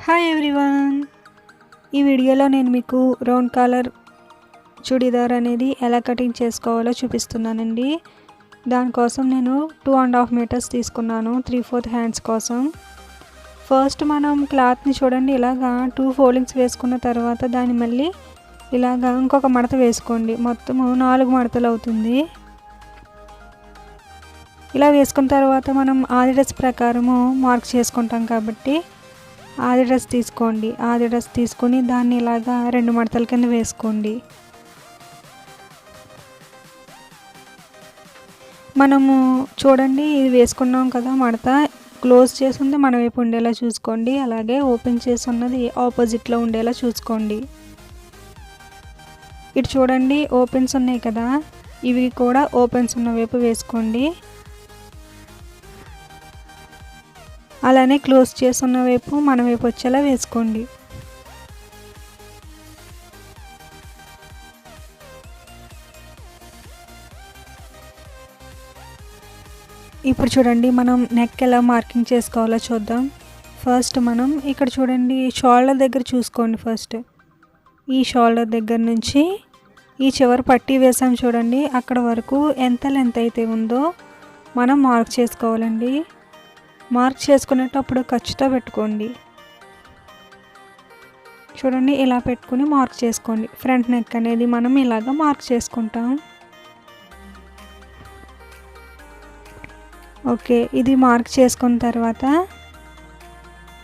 Hi everyone. ఈ వీడియోలో నేను మీకు రౌండ్ కాలర్ చుడీదార్ అనేది ఎలా కటింగ్ చేసుకోవాలో చూపిస్తున్నానండి. దానికోసం నేను 2.5 మీటర్స్ తీసుకున్నాను 3/4 హ్యాండ్స్ కోసం. ఫస్ట్ మనం క్లాత్ని చూడండి ఇలాగా 2 ఫోల్డింగ్స్ వేసుకున్న తర్వాత దాన్ని మళ్ళీ ఇలాగా ఇంకొక మడత వేసుకోండి. మొత్తము 4 మడతలు అవుతుంది. ఇలా వేసుకున్న తర్వాత మనం ఆది డ్రెస్ ప్రకారము మార్క్ చేసుకుంటాం కాబట్టి ఆది డ్రెస్ తీసుకోండి. ఆది డ్రెస్ తీసుకొని దాన్ని ఇలాగా 2 మడతల కింద వేసుకోండి. మనము చూడండి ఇది వేసుకున్నాం కదా, మడత క్లోజ్ చేసి ఉంది మన వైపు ఉండేలా చూసుకోండి. అలాగే ఓపెన్ చేసి ఉన్నది ఆపోజిట్లో ఉండేలా చూసుకోండి. ఇటు చూడండి ఓపెన్స్ ఉన్నాయి కదా, ఇవి కూడా ఓపెన్స్ ఉన్న వైపు వేసుకోండి. అలానే క్లోజ్ చేసున్న వైపు మన వైపు వచ్చేలా వేసుకోండి. ఇప్పుడు చూడండి మనం నెక్ ఎలా మార్కింగ్ చేసుకోవాలో చూద్దాం. ఫస్ట్ మనం ఇక్కడ చూడండి షోల్డర్ దగ్గర చూసుకోండి. ఫస్ట్ ఈ షోల్డర్ దగ్గర నుంచి ఈ చివరి పట్టీ వేసాం చూడండి, అక్కడ వరకు ఎంత లెంత్ అయితే ఉందో మనం మార్క్ చేసుకోవాలండి. మార్క్ చేసుకునేటప్పుడు ఖర్చుతో పెట్టుకోండి. చూడండి ఇలా పెట్టుకుని మార్క్ చేసుకోండి. ఫ్రంట్ నెక్ అనేది మనం ఇలాగ మార్క్ చేసుకుంటాం. ఓకే, ఇది మార్క్ చేసుకున్న తర్వాత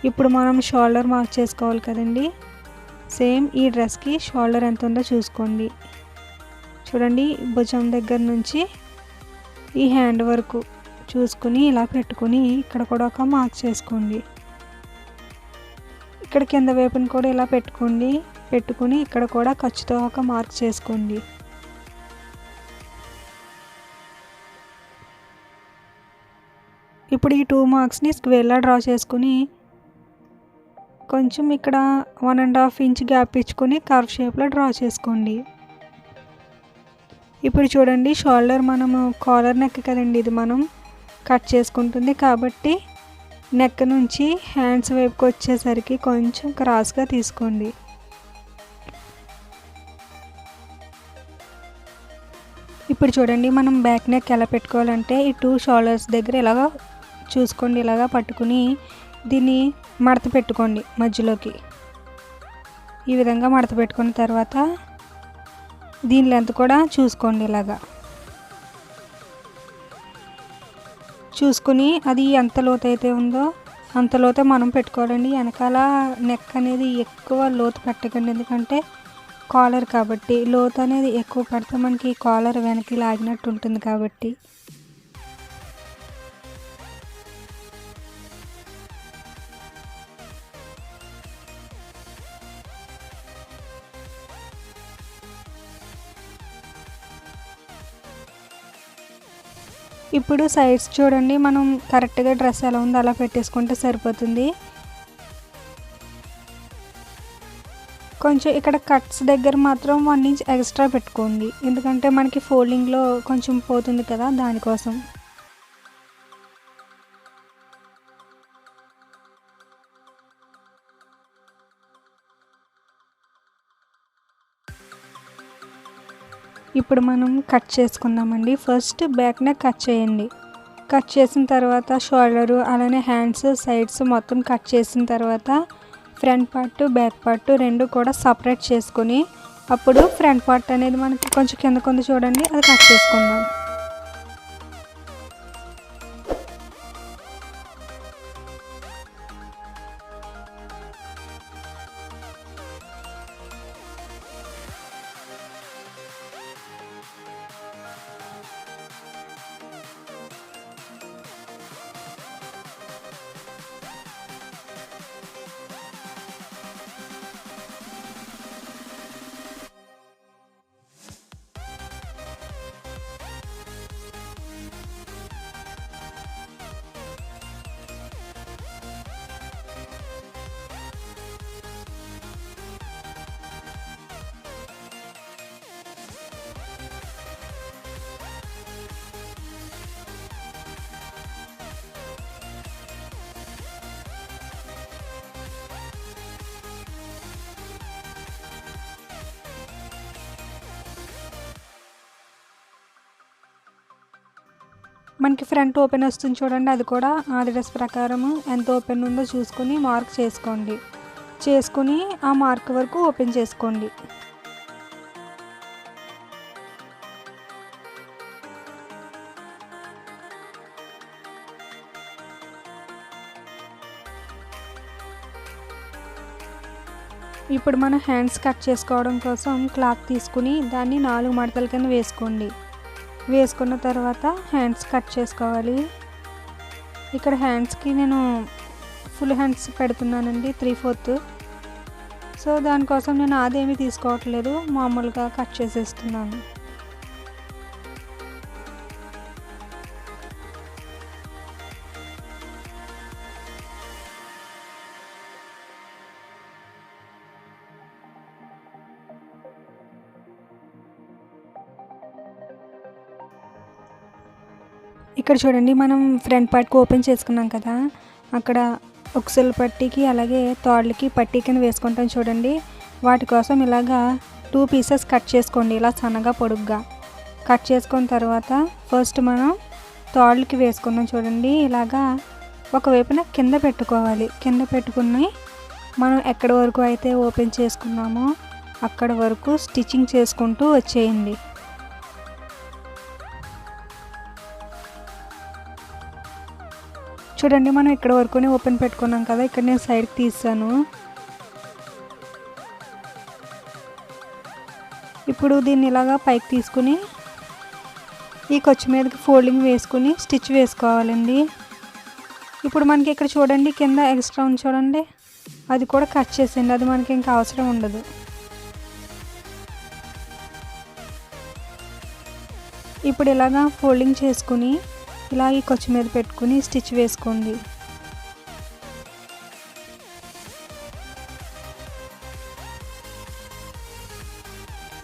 ఇప్పుడు మనం షోల్డర్ మార్క్ చేసుకోవాలి కదండి. సేమ్ ఈ డ్రెస్కి షోల్డర్ ఎంత ఉందో చూసుకోండి. చూడండి భుజం దగ్గర నుంచి ఈ హ్యాండ్ వరకు చూసుకుని ఇలా పెట్టుకుని ఇక్కడ కూడా ఒక మార్క్ చేసుకోండి. ఇక్కడ కింద వైపుని కూడా ఇలా పెట్టుకుని ఇక్కడ కూడా ఖర్చుతో ఒక మార్క్ చేసుకోండి. ఇప్పుడు ఈ 2 మార్క్స్ని స్క్వేర్లా డ్రా చేసుకుని కొంచెం ఇక్కడ 1.5 ఇంచ్ గ్యాప్ ఇచ్చుకొని కర్వ్ షేప్లో డ్రా చేసుకోండి. ఇప్పుడు చూడండి షోల్డర్ మనము కాలర్ నెక్ కదండి, ఇది మనం కట్ చేసుకుంటుంది కాబట్టి నెక్ నుంచి హ్యాండ్స్ వైపుకి వచ్చేసరికి కొంచెం క్రాస్గా తీసుకోండి. ఇప్పుడు చూడండి మనం బ్యాక్ నెక్ ఎలా పెట్టుకోవాలంటే ఈ 2 షోల్డర్స్ దగ్గర ఇలాగా చూసుకోండి, ఇలాగా పట్టుకుని దీన్ని మడత పెట్టుకోండి మధ్యలోకి. ఈ విధంగా మడత పెట్టుకున్న తర్వాత దీని లెంత్ కూడా చూసుకోండి. ఇలాగా చూసుకుని అది ఎంత లోతు అయితే ఉందో అంత లోతే మనం పెట్టుకోవాలండి. వెనకాల నెక్ అనేది ఎక్కువ లోతు పెట్టకండి, ఎందుకంటే కాలర్ కాబట్టి లోతు అనేది ఎక్కువ పెడితే మనకి కాలర్ వెనక్కి లాగినట్టు ఉంటుంది కాబట్టి. ఇప్పుడు సైడ్స్ చూడండి మనం కరెక్ట్గా డ్రెస్ ఎలా ఉందో అలా పెట్టేసుకుంటే సరిపోతుంది. కొంచెం ఇక్కడ కట్స్ దగ్గర మాత్రం 1 ఇంచ్ ఎక్స్ట్రా పెట్టుకోండి, ఎందుకంటే మనకి ఫోల్డింగ్లో కొంచెం పోతుంది కదా, దానికోసం. ఇప్పుడు మనం కట్ చేసుకుందామండి. ఫస్ట్ బ్యాక్ నెక్ కట్ చేయండి. కట్ చేసిన తర్వాత షోల్డరు అలానే హ్యాండ్స్ సైడ్స్ మొత్తం కట్ చేసిన తర్వాత ఫ్రంట్ పార్ట్ బ్యాక్ పార్ట్ రెండు కూడా సపరేట్ చేసుకొని అప్పుడు ఫ్రంట్ పార్ట్ అనేది మనకి కొంచెం కిందకు ఉంది చూడండి, అది కట్ చేసుకుందాం. మనకి ఫ్రంట్ ఓపెన్ వస్తుంది చూడండి, అది కూడా ఆది డ్రెస్ ప్రకారం ఎంత ఓపెన్ ఉందో చూసుకుని మార్క్ చేసుకోండి. చేసుకుని ఆ మార్క్ వరకు ఓపెన్ చేసుకోండి. ఇప్పుడు మనం హ్యాండ్స్ కట్ చేసుకోవడం కోసం క్లాత్ తీసుకుని దాన్ని 4 మడతల కింద వేసుకోండి. వేసుకున్న తర్వాత హ్యాండ్స్ కట్ చేసుకోవాలి. ఇక్కడ హ్యాండ్స్కి నేను ఫుల్ హ్యాండ్స్ పెడుతున్నానండి, 3/4. సో దానికోసం నేను అదేమీ తీసుకోవట్లేదు, మామూలుగా కట్ చేసేస్తున్నాను. ఇక్కడ చూడండి, మనం ఫ్రంట్ పార్ట్కి ఓపెన్ చేసుకున్నాం కదా, అక్కడ ఉక్సుల పట్టీకి అలాగే తాళ్ళకి పట్టీ కింద వేసుకుంటాం చూడండి. వాటి కోసం ఇలాగా 2 పీసెస్ కట్ చేసుకోండి, ఇలా సన్నగా పొడుగ్గా కట్ చేసుకున్న తర్వాత ఫస్ట్ మనం తాళ్ళకి వేసుకున్నాం చూడండి. ఇలాగా ఒకవైపున కింద పెట్టుకోవాలి. కింద పెట్టుకుని మనం ఎక్కడి వరకు అయితే ఓపెన్ చేసుకున్నామో అక్కడ వరకు స్టిచ్చింగ్ చేసుకుంటూ వచ్చేయండి. చూడండి, మనం ఇక్కడ వరకునే ఓపెన్ పెట్టుకున్నాం కదా, ఇక్కడ నేను సైడ్కి తీసాను. ఇప్పుడు దీన్ని ఇలాగా పైకి తీసుకుని ఈ ఖర్చు మీదకి ఫోల్డింగ్ వేసుకుని స్టిచ్ వేసుకోవాలండి. ఇప్పుడు మనకి ఇక్కడ చూడండి కింద ఎక్స్ట్రా ఉంది చూడండి, అది కూడా కట్ చేసేయండి, అది మనకి ఇంకా అవసరం ఉండదు. ఇప్పుడు ఇలాగా ఫోల్డింగ్ చేసుకుని ఇలా ఈ ఖర్చు మీద పెట్టుకుని స్టిచ్ వేసుకోండి.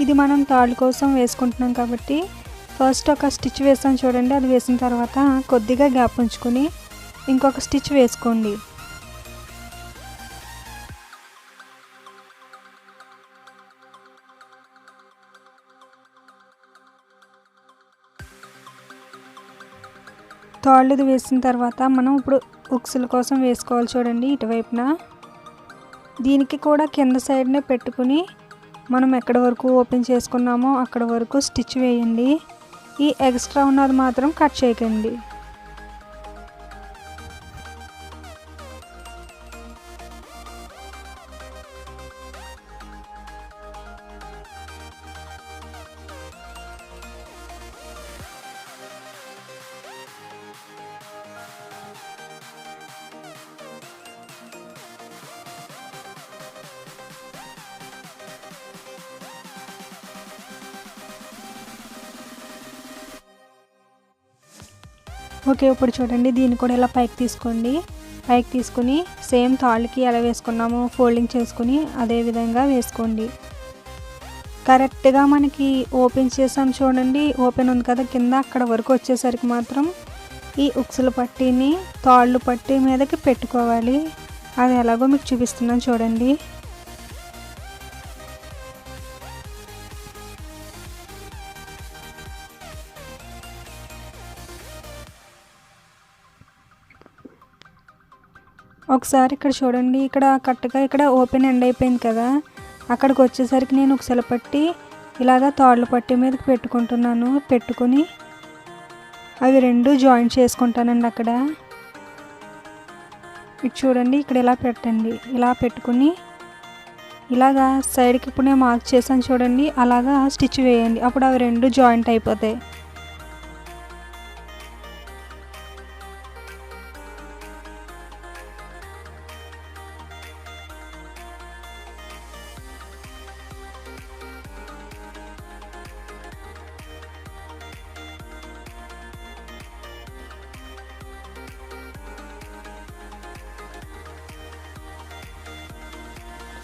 ఇది మనం తాళ్ళు కోసం వేసుకుంటున్నాం కాబట్టి ఫస్ట్ ఒక స్టిచ్ వేసాం చూడండి, అది వేసిన తర్వాత కొద్దిగా గ్యాప్ ఉంచుకొని ఇంకొక స్టిచ్ వేసుకోండి. తాళ్ళది వేసిన తర్వాత మనం ఇప్పుడు ఉక్సుల కోసం వేసుకోవాలి చూడండి, ఇటువైపున. దీనికి కూడా కింద సైడ్నే పెట్టుకుని మనం ఎక్కడి వరకు ఓపెన్ చేసుకున్నామో అక్కడ వరకు స్టిచ్ వేయండి. ఈ ఎక్స్ట్రా ఉన్నది మాత్రం కట్ చేయకండి. ఓకే, ఇప్పుడు చూడండి దీన్ని కూడా ఇలా పైకి తీసుకోండి. పైకి తీసుకుని సేమ్ తాళ్ళకి ఎలా వేసుకున్నామో ఫోల్డింగ్ చేసుకుని అదే విధంగా వేసుకోండి. కరెక్ట్గా మనకి ఓపెన్ చేసాం చూడండి, ఓపెన్ ఉంది కదా కింద, అక్కడ వరకు వచ్చేసరికి మాత్రం ఈ ఉక్సుల పట్టీని తాళ్ళు పట్టీ మీదకి పెట్టుకోవాలి. అది ఎలాగో మీకు చూపిస్తున్నాను చూడండి. ఒకసారి ఇక్కడ చూడండి, ఇక్కడ కరెక్ట్గా ఇక్కడ ఓపెన్ ఎండ్ అయిపోయింది కదా, అక్కడికి వచ్చేసరికి నేను ఉక్సుల పట్టి ఇలాగా తాళ్ళ పట్టి మీదకి పెట్టుకుంటున్నాను. పెట్టుకుని అవి 2 జాయింట్ చేసుకుంటానండి. అక్కడ ఇటు చూడండి, ఇక్కడ ఇలా పెట్టండి. ఇలా పెట్టుకుని ఇలాగా సైడ్కి ఇప్పుడు నేను మార్క్ చేశాను చూడండి, అలాగా స్టిచ్ వేయండి. అప్పుడు అవి 2 జాయింట్ అయిపోతాయి.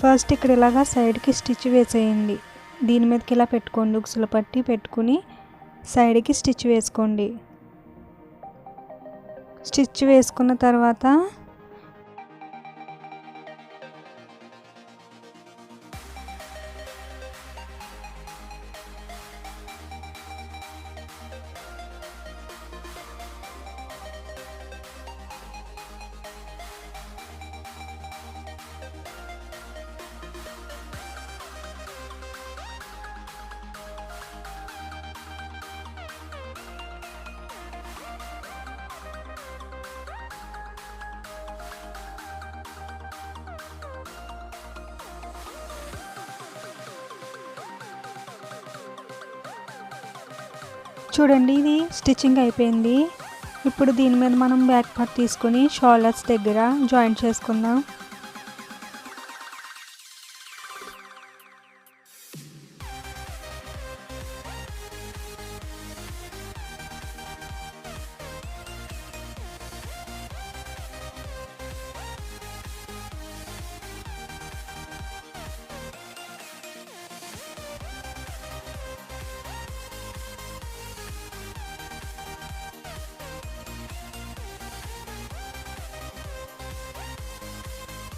ఫస్ట్ ఇక్కడ ఇలాగా సైడ్కి స్టిచ్ వేసేయండి. దీని మీదకి ఇలా పెట్టుకోండి, ఉక్సుల పట్టి పెట్టుకుని సైడ్కి స్టిచ్ వేసుకోండి. స్టిచ్ వేసుకున్న తర్వాత చూడండి ఇది స్టిచ్చింగ్ అయిపోయింది. ఇప్పుడు దీని మీద మనం బ్యాక్ పార్ట్ తీసుకొని షోల్డర్స్ దగ్గర జాయింట్ చేసుకుందాం.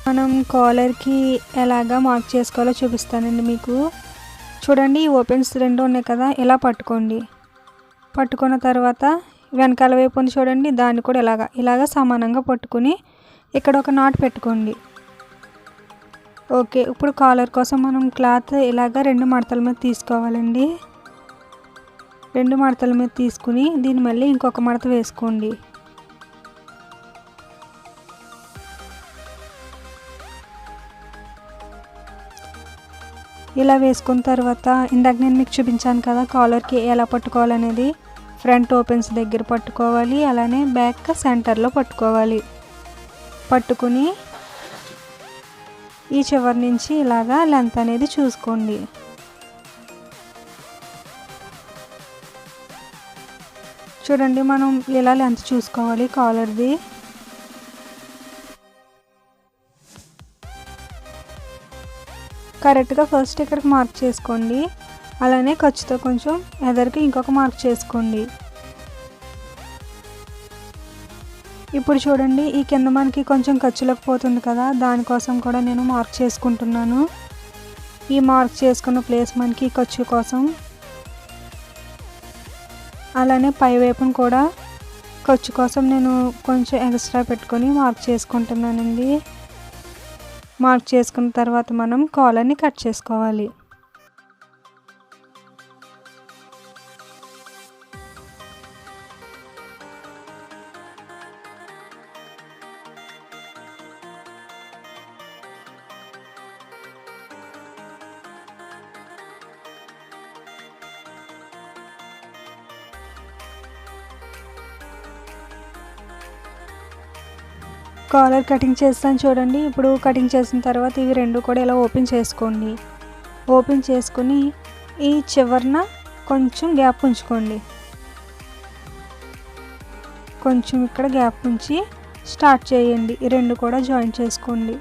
మనం కాలర్కి ఎలాగా మార్క్ చేసుకోవాలో చూపిస్తానండి మీకు. చూడండి ఈ ఓపెన్స్ రెండు ఉన్నాయి కదా, ఇలా పట్టుకోండి. పట్టుకున్న తర్వాత వెనకాల వైపు ఉంది చూడండి, దాన్ని కూడా ఇలాగా సమానంగా పట్టుకుని ఇక్కడ ఒక నాట్ పెట్టుకోండి. ఓకే, ఇప్పుడు కాలర్ కోసం మనం క్లాత్ ఇలాగా 2 మడతల మీద తీసుకోవాలండి. 2 మడతల మీద తీసుకుని దీన్ని మళ్ళీ ఇంకొక మడత వేసుకోండి. ఇలా వేసుకున్న తర్వాత ఇందాక నేను మీకు చూపించాను కదా కాలర్కి ఎలా పట్టుకోవాలనేది. ఫ్రంట్ ఓపెన్స్ దగ్గర పట్టుకోవాలి, అలానే బ్యాక్ సెంటర్లో పట్టుకోవాలి. పట్టుకుని ఈ చివరి నుంచి ఇలాగా లెంత్ అనేది చూసుకోండి. చూడండి మనం ఇలా లెంత్ చూసుకోవాలి కాలర్ది. కరెక్ట్గా ఫస్ట్ ఇక్కడికి మార్క్ చేసుకోండి, అలానే ఖర్చుతో కొంచెం ఎదరికి ఇంకొక మార్క్ చేసుకోండి. ఇప్పుడు చూడండి ఈ కింద మనకి కొంచెం ఖర్చులకు పోతుంది కదా, దానికోసం కూడా నేను మార్క్ చేసుకుంటున్నాను. ఈ మార్క్ చేసుకున్న ప్లేస్ మనకి ఖర్చు కోసం, అలానే పై వైపును కూడా ఖర్చు కోసం నేను కొంచెం ఎక్స్ట్రా పెట్టుకొని మార్క్ చేసుకుంటున్నానండి. మార్క్ చేసుకున్న తర్వాత మనం కాలర్ని కట్ చేసుకోవాలి. కాలర్ కటింగ్ చేస్తాను చూడండి. ఇప్పుడు కటింగ్ చేసిన తర్వాత ఇవి రెండు కూడా ఇలా ఓపెన్ చేసుకోండి. ఓపెన్ చేసుకుని ఈ చివరన కొంచెం గ్యాప్ ఉంచుకోండి. కొంచెం ఇక్కడ గ్యాప్ ఉంచి స్టార్ట్ చేయండి. ఈ రెండు కూడా జాయిన్ చేసుకోండి.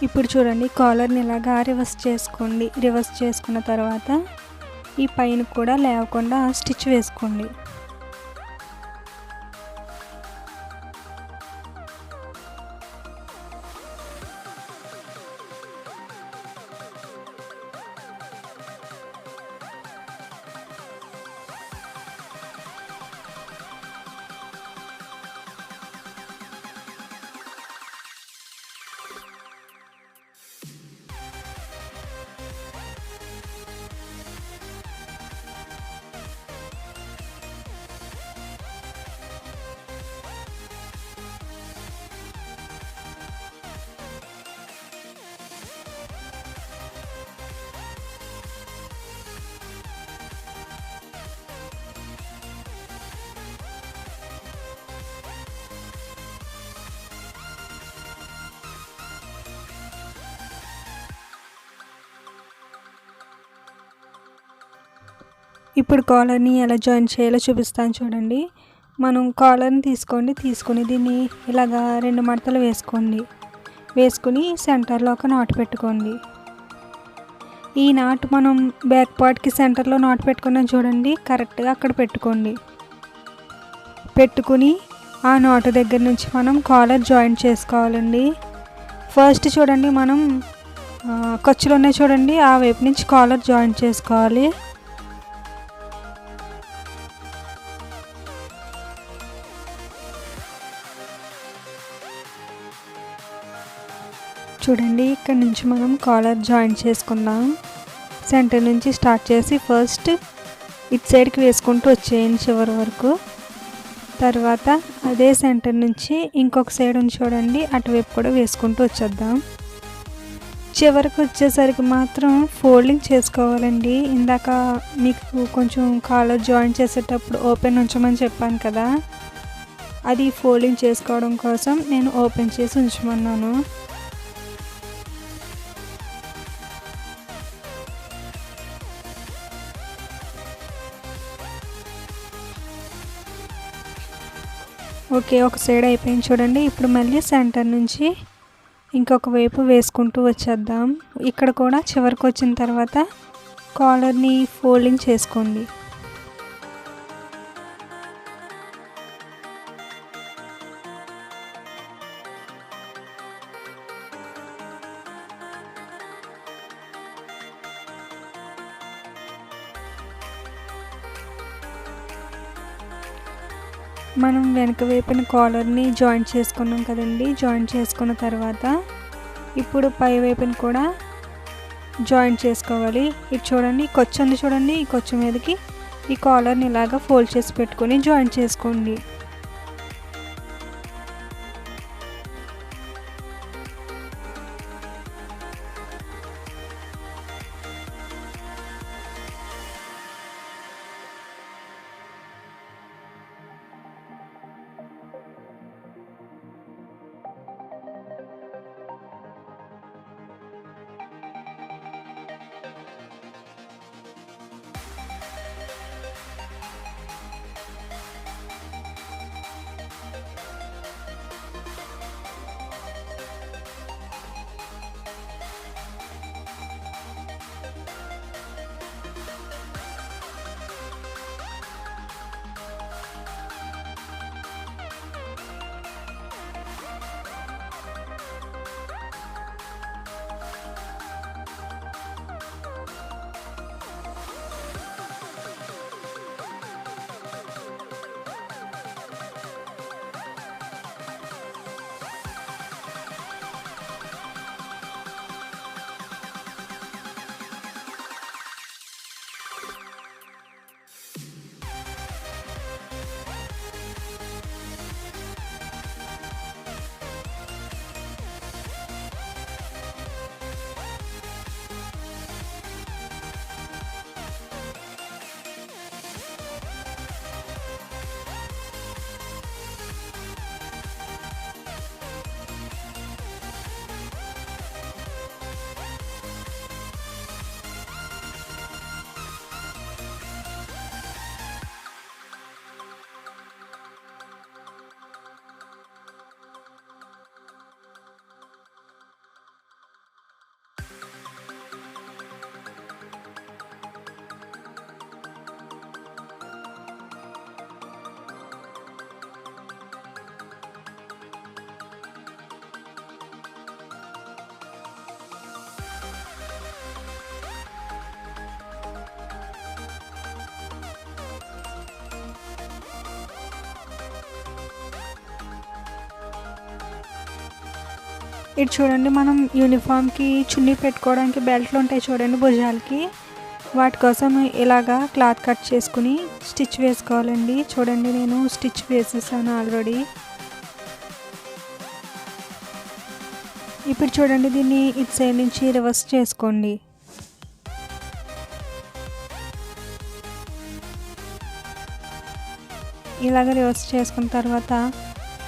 ఇప్పుడు చూడండి కాలర్ని ఇలాగా రివర్స్ చేసుకోండి. రివర్స్ చేసుకున్న తర్వాత ఈ పైన కూడా లేవకుండా స్టిచ్ వేసుకోండి. ఇప్పుడు కాలర్ని ఎలా జాయిన్ చేయాలో చూపిస్తాను చూడండి. మనం కాలర్ని తీసుకుని దీన్ని ఇలాగా 2 మడతలు వేసుకోండి. వేసుకుని సెంటర్లో ఒక నాట్ పెట్టుకోండి. ఈ నాట్ మనం బ్యాక్ పార్ట్కి సెంటర్లో నాట్ పెట్టుకున్నాం చూడండి, కరెక్ట్గా అక్కడ పెట్టుకోండి. పెట్టుకుని ఆ నాట్ దగ్గర నుంచి మనం కాలర్ జాయిన్ చేసుకోవాలండి. ఫస్ట్ చూడండి మనం ఖర్చులు ఉన్నాయి చూడండి, ఆ వైపు నుంచి కాలర్ జాయింట్ చేసుకోవాలి. చూడండి ఇక్కడ నుంచి మనం కాలర్ జాయింట్ చేసుకుందాం. సెంటర్ నుంచి స్టార్ట్ చేసి ఫస్ట్ ఇటు సైడ్కి వేసుకుంటూ వచ్చేయండి చివరి వరకు. తర్వాత అదే సెంటర్ నుంచి ఇంకొక సైడ్ ఉంది చూడండి, అటువైపు కూడా వేసుకుంటూ వచ్చేద్దాం. చివరికి వచ్చేసరికి మాత్రం ఫోల్డింగ్ చేసుకోవాలండి. ఇందాక మీకు కొంచెం కాలర్ జాయిన్ చేసేటప్పుడు ఓపెన్ ఉంచమని చెప్పాను కదా, అది ఫోల్డింగ్ చేసుకోవడం కోసం నేను ఓపెన్ చేసి ఉంచమన్నాను. ఓకే, ఒక సైడ్ అయిపోయింది చూడండి. ఇప్పుడు మళ్ళీ సెంటర్ నుంచి ఇంకొక వైపు వేసుకుంటూ వచ్చేద్దాం. ఇక్కడ కూడా చివరికి వచ్చిన తర్వాత కాలర్ని ఫోల్డింగ్ చేసుకోండి. మనం వెనక వైపున కాలర్ని జాయింట్ చేసుకున్నాం కదండి. జాయింట్ చేసుకున్న తర్వాత ఇప్పుడు పై వైపున కూడా జాయింట్ చేసుకోవాలి. ఇది చూడండి, కొచ్చు ఉంది చూడండి, ఈ కొచ్చు మీదకి ఈ కాలర్ని ఇలాగా ఫోల్డ్ చేసి పెట్టుకొని జాయింట్ చేసుకోండి. ఇటు చూడండి, మనం యూనిఫామ్కి చున్నీ పెట్టుకోవడానికి బెల్ట్లు ఉంటాయి చూడండి భుజాలకి, వాటి కోసం ఇలాగా క్లాత్ కట్ చేసుకుని స్టిచ్ వేసుకోవాలండి. చూడండి, నేను స్టిచ్ వేసేసాను ఆల్రెడీ. ఇప్పుడు చూడండి, దీన్ని ఇటు సైడ్ నుంచి రివర్స్ చేసుకోండి. ఇలాగ రివర్స్ చేసుకున్న తర్వాత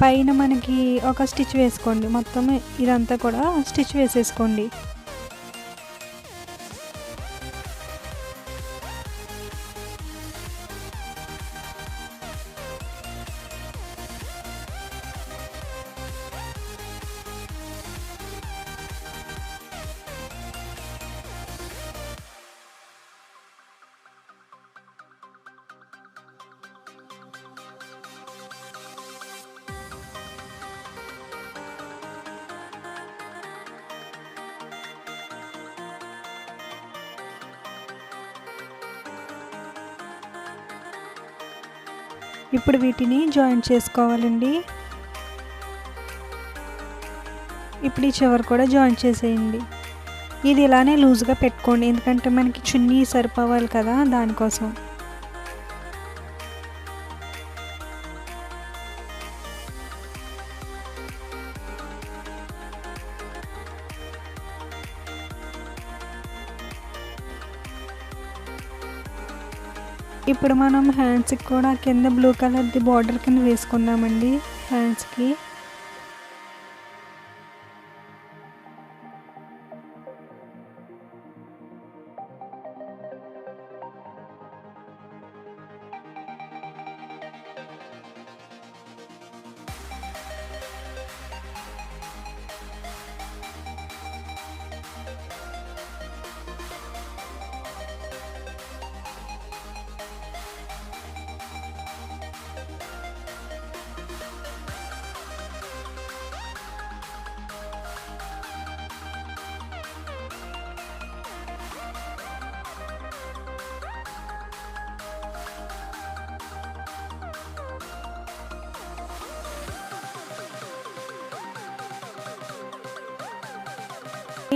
పైన మనకి ఒక స్టిచ్ వేసుకోండి. మొత్తం ఇదంతా కూడా స్టిచ్ వేసేసుకోండి. ఇప్పుడు వీటిని జాయిన్ చేసుకోవాలండి. ఇప్పుడు ఈ చివర కూడా జాయిన్ చేసేయండి. ఇది ఇలానే లూజ్గా పెట్టుకోండి, ఎందుకంటే మనకి చున్నీ సరిపోవాలి కదా, దానికోసం. ఇప్పుడు మనం హ్యాండ్స్కి కూడా కింద బ్లూ కలర్ది బార్డర్ కింద వేసుకుందామండి హ్యాండ్స్కి.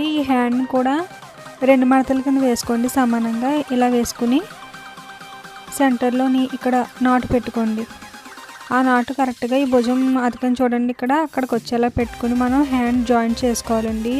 ఈ హ్యాండ్ కూడా 2 మడతల కింద వేసుకోండి సమానంగా. ఇలా వేసుకుని సెంటర్లోని ఇక్కడ నాటు పెట్టుకోండి. ఆ నాటు కరెక్ట్గా ఈ భుజం అతకని చూడండి, ఇక్కడ అక్కడికి వచ్చేలా పెట్టుకుని మనం హ్యాండ్ జాయింట్ చేసుకోవాలండి.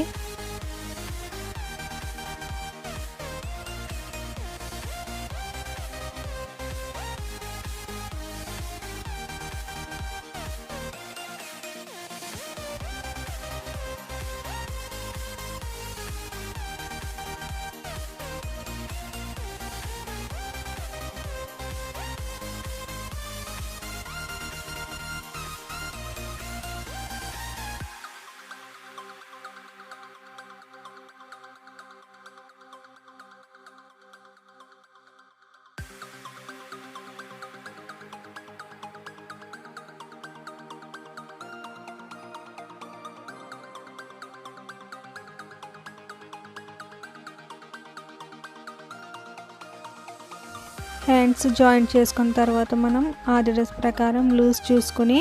హ్యాండ్స్ జాయింట్ చేసుకున్న తర్వాత మనం ఆది డ్రెస్ ప్రకారం లూజ్ చూసుకుని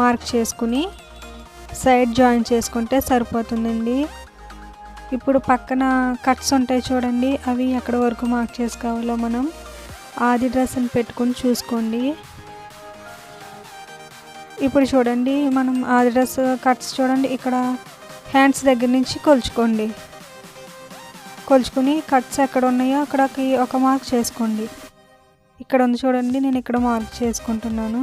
మార్క్ చేసుకుని సైడ్ జాయిన్ చేసుకుంటే సరిపోతుందండి. ఇప్పుడు పక్కన కట్స్ ఉంటాయి చూడండి, అవి ఎక్కడ వరకు మార్క్ చేసుకోవాలో మనం ఆది డ్రెస్ని పెట్టుకుని చూసుకోండి. ఇప్పుడు చూడండి, మనం ఆది డ్రెస్ కట్స్ చూడండి, ఇక్కడ హ్యాండ్స్ దగ్గర నుంచి కొలుచుకుని కట్స్ ఎక్కడ ఉన్నాయో అక్కడికి ఒక మార్క్ చేసుకోండి. ఇక్కడ ఉంది చూడండి, నేను ఇక్కడ మార్క్ చేసుకుంటున్నాను.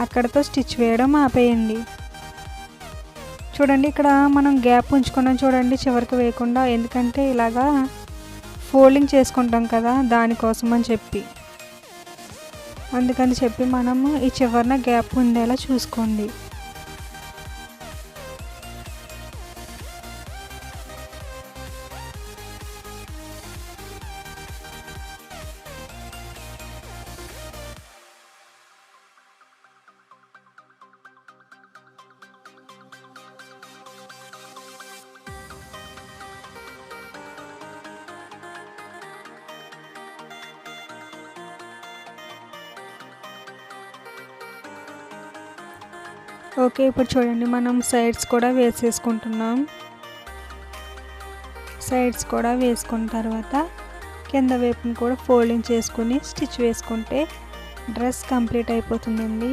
అక్కడతో స్టిచ్ వేయడం ఆపేయండి. చూడండి, ఇక్కడ మనం గ్యాప్ ఉంచుకున్నాం చూడండి చివరికి వేయకుండా, ఎందుకంటే ఇలాగా ఫోల్డింగ్ చేసుకుంటాం కదా, దానికోసం అని చెప్పి, అందుకని చెప్పి మనము ఈ చివరన గ్యాప్ ఉండేలా చూసుకోండి. ఓకే, ఇప్పుడు చూడండి మనం సైడ్స్ కూడా వేసేసుకుంటున్నాం. సైడ్స్ కూడా వేసుకున్న తర్వాత కింద వైపుని కూడా ఫోల్డింగ్ చేసుకుని స్టిచ్ వేసుకుంటే డ్రెస్ కంప్లీట్ అయిపోతుందండి.